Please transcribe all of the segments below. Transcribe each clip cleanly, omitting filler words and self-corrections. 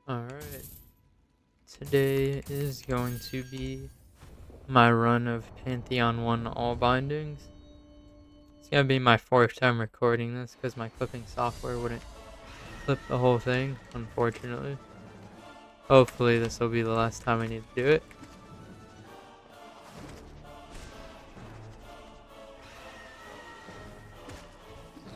Alright, today is going to be my run of Pantheon 1 all bindings. It's going to be my fourth time recording this because my clipping software wouldn't clip the whole thing, unfortunately. Hopefully this will be the last time I need to do it.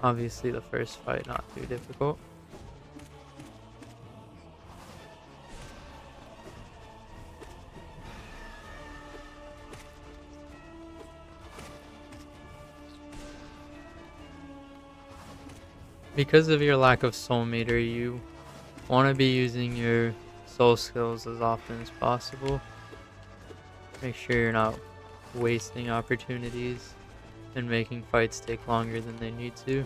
Obviously the first fight not too difficult. Because of your lack of soul meter, you want to be using your soul skills as often as possible. Make sure you're not wasting opportunities and making fights take longer than they need to.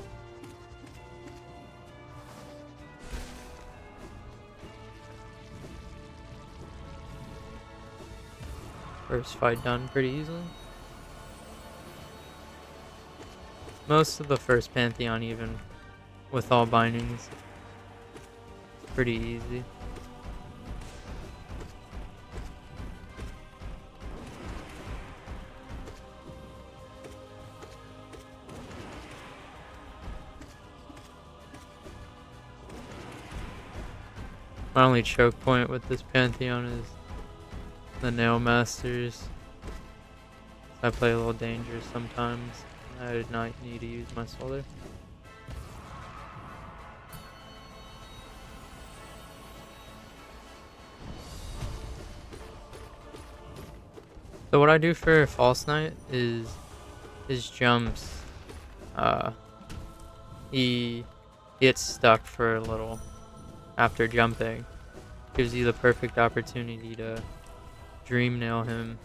First fight done pretty easily. Most of the first Pantheon, even with all bindings, it's pretty easy. My only choke point with this Pantheon is the Nail Masters. I play a little dangerous sometimes. I did not need to use my soul there. So what I do for False Knight is his jumps. He gets stuck for a little after jumping. Gives you the perfect opportunity to dream nail him,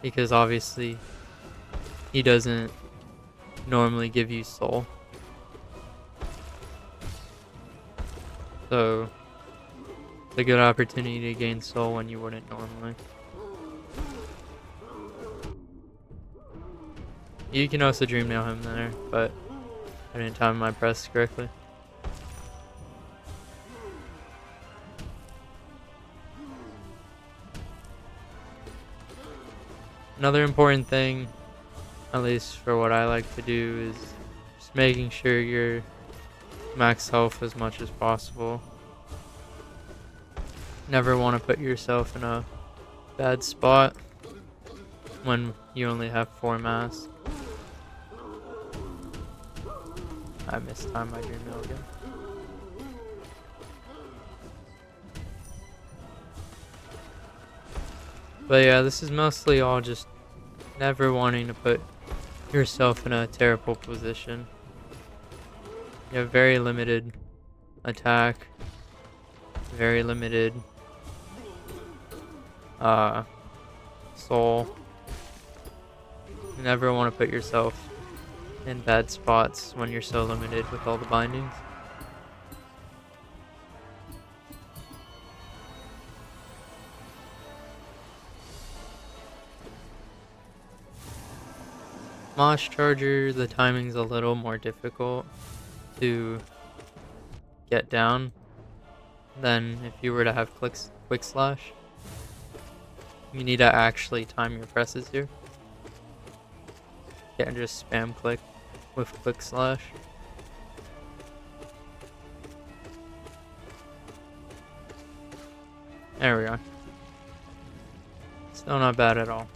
because obviously he doesn't normally give you soul. So it's a good opportunity to gain soul when you wouldn't normally. You can also dream nail him there, but I didn't time my press correctly. Another important thing, at least for what I like to do, is just making sure you're max health as much as possible. Never want to put yourself in a bad spot when you only have 4 mass. I mistimed my dream nail again. But yeah, this is mostly all just never wanting to put yourself in a terrible position. You have very limited attack, very limited soul. You never want to put yourself in bad spots when you're so limited with all the bindings. Mosh Charger, the timing's a little more difficult to get down than if you were to have quick slash. You need to actually time your presses here. You can't just spam click with quick slash. There we are. Still not bad at all.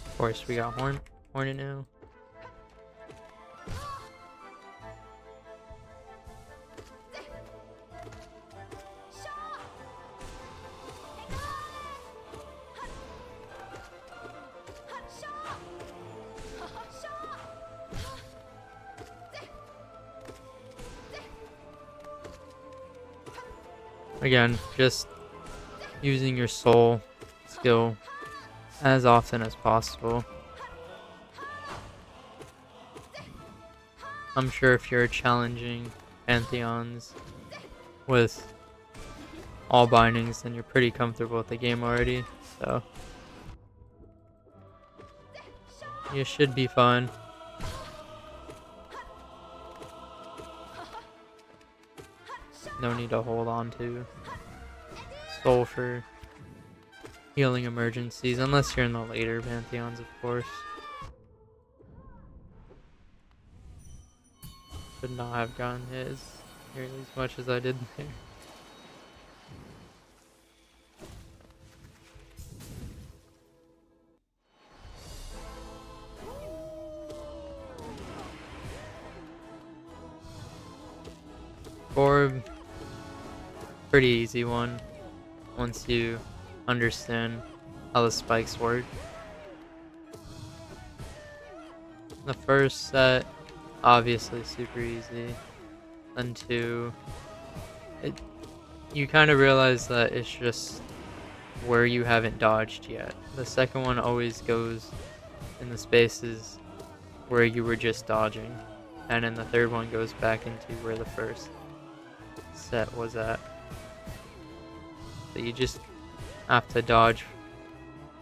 Of course, we got Hornet now. Again, just using your soul skill as often as possible. I'm sure if you're challenging Pantheons with all bindings, then you're pretty comfortable with the game already. So You should be fine. No need to hold on to soul for healing emergencies, unless you're in the later Pantheons, of course. Should not have gotten hit nearly as much as I did there. Orb, pretty easy one once you understand how the spikes work. The first set, obviously super easy. Then two, you kind of realize that it's just where you haven't dodged yet. The second one always goes in the spaces where you were just dodging. And then the third one goes back into where the first set was at. So you just have to dodge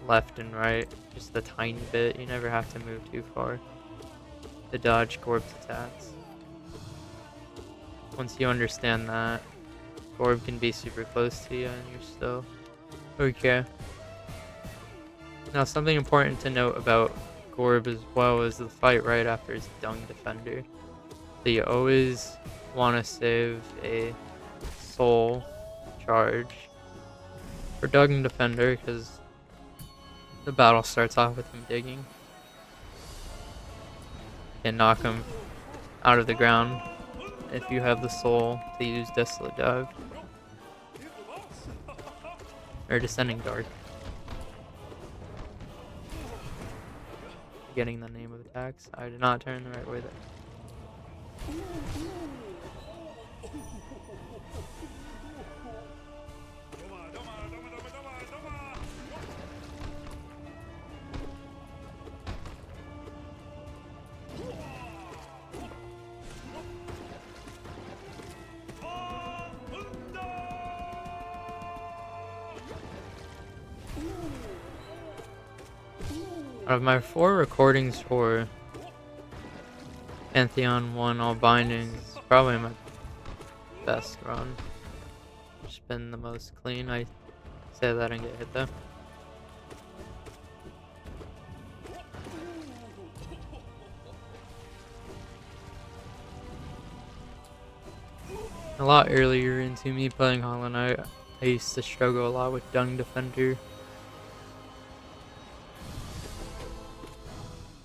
left and right just a tiny bit. You never have to move too far to dodge Gorb's attacks. Once you understand that, Gorb can be super close to you and you're still okay. Now something important to note about Gorb as well is the fight right after his Dung Defender. So you always want to save a soul charge for Dung Defender because the battle starts off with him digging. You can knock him out of the ground if you have the soul to use Desolate Dive or Descending Dark. Getting the name of attacks. I did not turn the right way there. Out of my 4 recordings for Pantheon 1 All Bindings, probably my best run. It's been the most clean. I say that and get hit though. A lot earlier into me playing Hollow Knight, I used to struggle a lot with Dung Defender.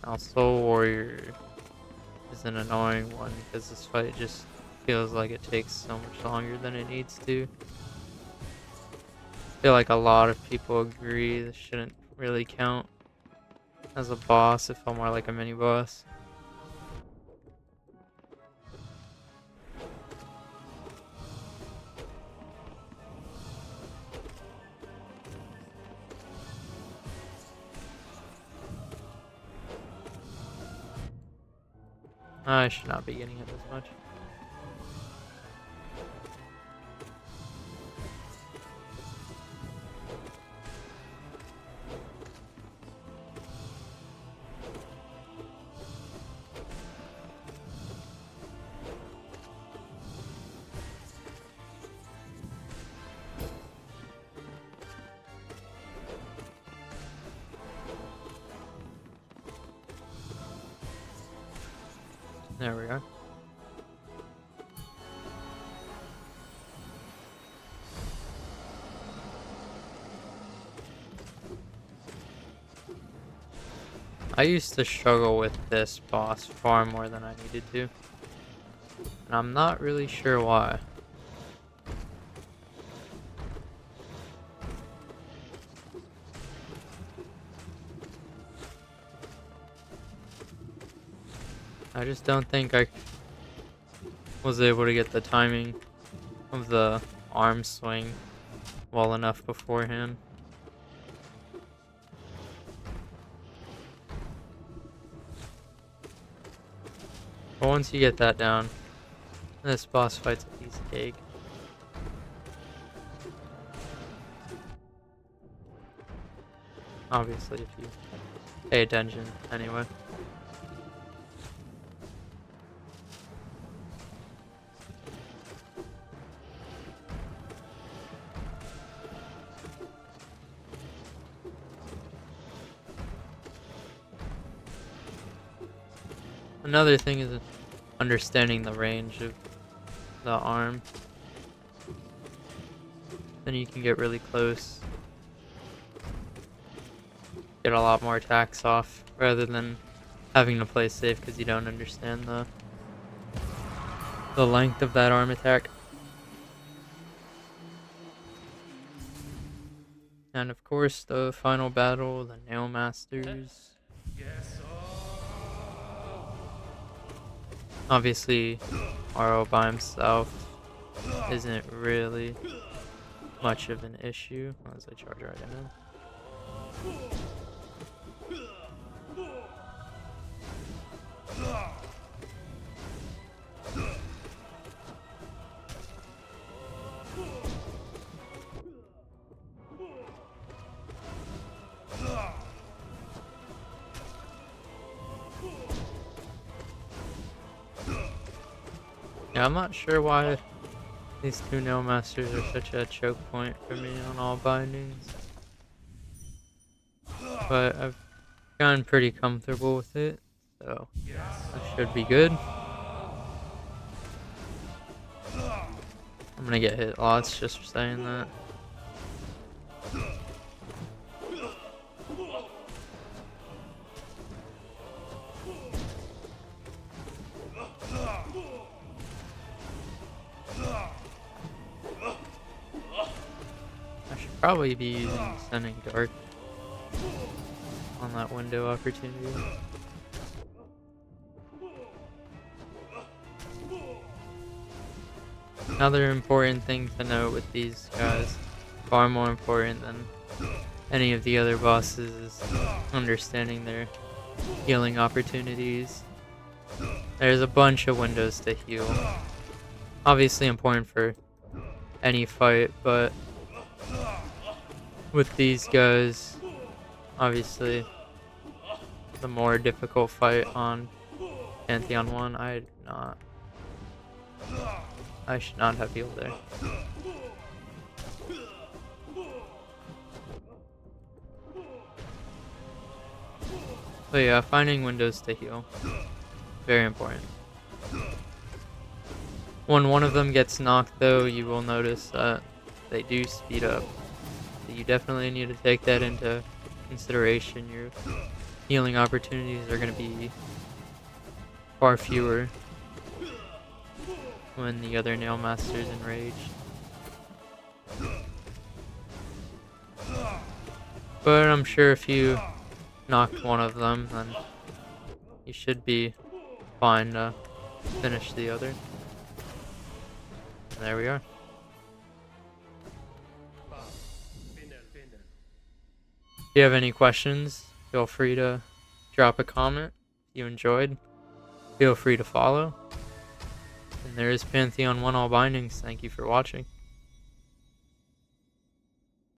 Now Soul Warrior is an annoying one because this fight just feels like it takes so much longer than it needs to. I feel like a lot of people agree this shouldn't really count as a boss. It felt more like a mini boss. I should not be getting it as much. There we go. I used to struggle with this boss far more than I needed to, and I'm not really sure why. I just don't think I was able to get the timing of the arm swing well enough beforehand. But once you get that down, this boss fight's a piece of cake. Obviously, if you pay attention anyway. Another thing is understanding the range of the arm. Then you can get really close. Get a lot more attacks off rather than having to play safe because you don't understand the length of that arm attack. And of course the final battle, the Nail Masters. Obviously Aro by himself isn't really much of an issue as I charge right in. Yeah, I'm not sure why these two Nail Masters are such a choke point for me on all bindings. But I've gotten pretty comfortable with it, so that should be good. I'm gonna get hit lots just for saying that. I should probably be using Sending Dark on that window opportunity. Another important thing to note with these guys, far more important than any of the other bosses, is understanding their healing opportunities. There's a bunch of windows to heal. Obviously important for any fight, but with these guys, obviously the more difficult fight on Pantheon 1, I should not have healed there. But yeah, finding windows to heal, very important. When one of them gets knocked though, you will notice that they do speed up. So you definitely need to take that into consideration. Your healing opportunities are going to be far fewer when the other Nail Master's enraged. But I'm sure if you knocked one of them, then you should be fine to finish the other. And there we are. If you have any questions, feel free to drop a comment. If you enjoyed, feel free to follow. And there is Pantheon 1 All Bindings. Thank you for watching.